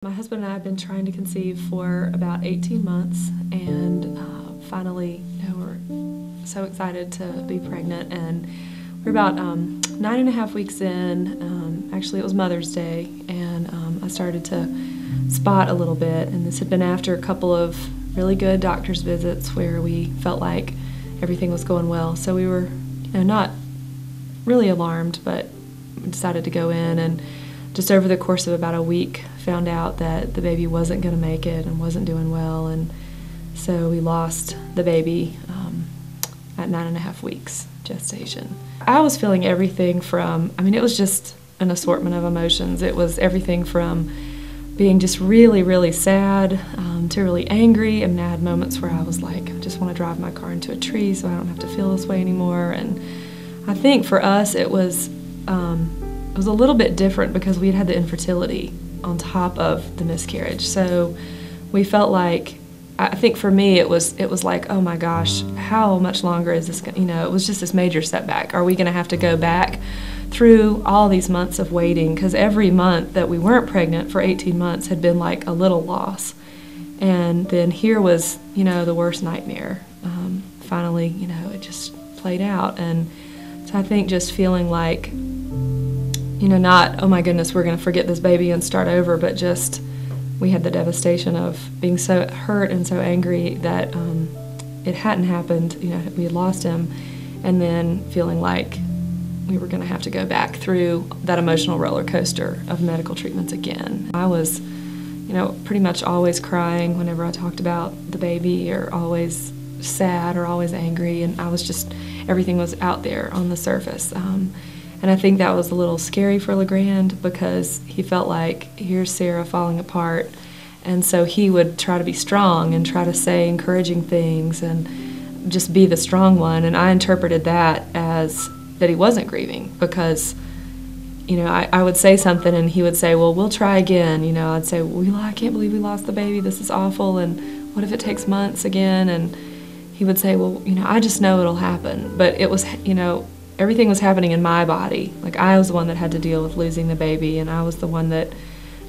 My husband and I have been trying to conceive for about 18 months, and finally, we're so excited to be pregnant. And we're about 9.5 weeks in. Actually, it was Mother's Day, and I started to spot a little bit. And this had been after a couple of really good doctor's visits where we felt like everything was going well. So we were, not really alarmed, but we decided to go in, and just over the course of about a week found out that the baby wasn't going to make it and wasn't doing well, and so we lost the baby at 9.5 weeks gestation. I was feeling everything from, it was just an assortment of emotions. It was everything from being just really, really sad to really angry. I had moments where I was like, I just want to drive my car into a tree so I don't have to feel this way anymore. And I think for us it was a little bit different because we had the infertility on top of the miscarriage. So we felt like, I think for me it was like, oh my gosh, how much longer is this going to, it was just this major setback. Are we going to have to go back through all these months of waiting? Because every month that we weren't pregnant for 18 months had been like a little loss. And then here was, the worst nightmare. Finally, it just played out. And so I think just feeling like, not, oh my goodness, we're going to forget this baby and start over, but just we had the devastation of being so hurt and so angry that it hadn't happened, we had lost him, and then feeling like we were going to have to go back through that emotional roller coaster of medical treatments again. I was, pretty much always crying whenever I talked about the baby, or always sad or always angry, and I was just, everything was out there on the surface. And I think that was a little scary for LeGrand because he felt like, here's Sarah falling apart. And so he would try to be strong and try to say encouraging things and just be the strong one. And I interpreted that as that he wasn't grieving because, I would say something and he would say, well, we'll try again. I'd say, well, I can't believe we lost the baby. This is awful. And what if it takes months again? And he would say, well, I just know it'll happen. But it was, everything was happening in my body. Like, I was the one that had to deal with losing the baby, and I was the one that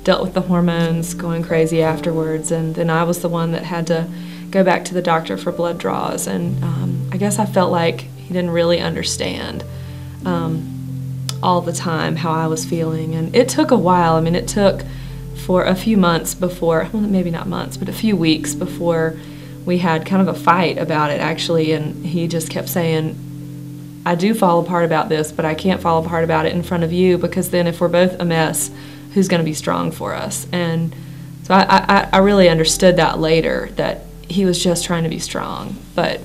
dealt with the hormones going crazy afterwards, and then I was the one that had to go back to the doctor for blood draws. And I guess I felt like he didn't really understand all the time how I was feeling. And it took a while. It took for a few months before, well, maybe not months, but a few weeks before we had kind of a fight about it, actually. And he just kept saying, I do fall apart about this, but I can't fall apart about it in front of you, because then if we're both a mess, who's going to be strong for us? And so I really understood that later, that he was just trying to be strong. But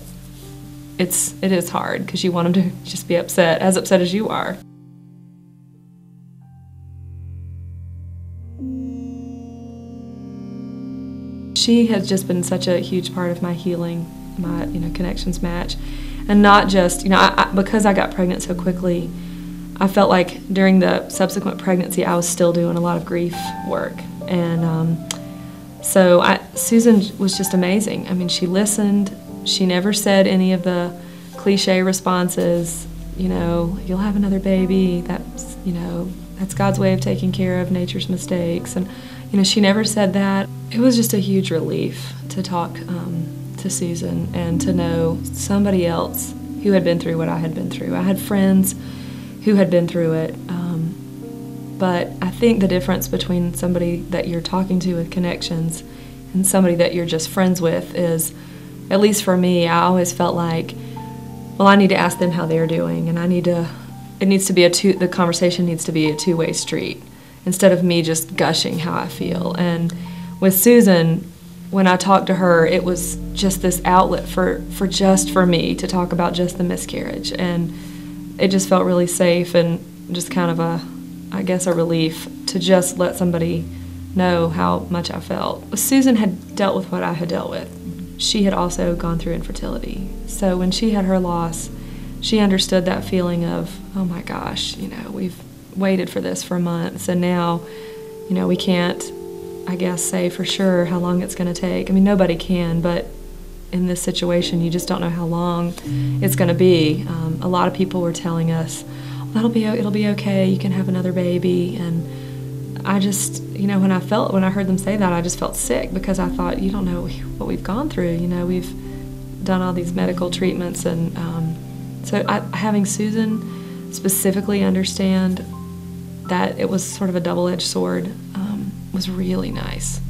it is hard because you want him to just be upset as you are. She has just been such a huge part of my healing, my connections match. And not just, because I got pregnant so quickly, I felt like during the subsequent pregnancy I was still doing a lot of grief work. And so Susan was just amazing. She listened. She never said any of the cliche responses, you'll have another baby, that's God's way of taking care of nature's mistakes. And, she never said that. It was just a huge relief to talk to Susan and to know somebody else who had been through what I had been through. I had friends who had been through it, but I think the difference between somebody that you're talking to with connections and somebody that you're just friends with is, at least for me, I always felt like, well, I need to ask them how they're doing, and the conversation needs to be a two-way street instead of me just gushing how I feel. And with Susan, when I talked to her, it was just this outlet for me to talk about just the miscarriage. And it just felt really safe and just kind of a relief to just let somebody know how much I felt. Susan had dealt with what I had dealt with. She had also gone through infertility. So when she had her loss, she understood that feeling of, oh my gosh, we've waited for this for months, and now, we can't, I guess, say for sure how long it's going to take. Nobody can, but in this situation, you just don't know how long it's going to be. A lot of people were telling us, it'll be okay, you can have another baby, and I just, when I heard them say that, I just felt sick, because I thought, you don't know what we've gone through. We've done all these medical treatments, and so having Susan specifically understand that it was sort of a double-edged sword was really nice.